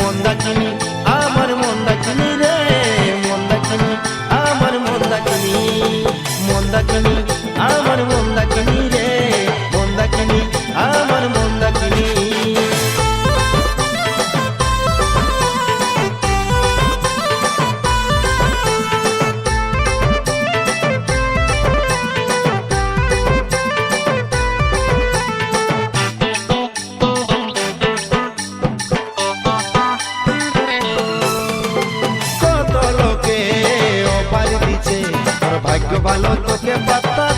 মন্দাকিনী আমার মন্দাকিনী রে, মন্দাকিনী আমার মন্দাকিনী, মন্দাকিনী আমার মন্দাকিনী রে, মন্দাকিনী আমার মন্দাকিনী। ভাগ্য ভালো তোকে পাত্তা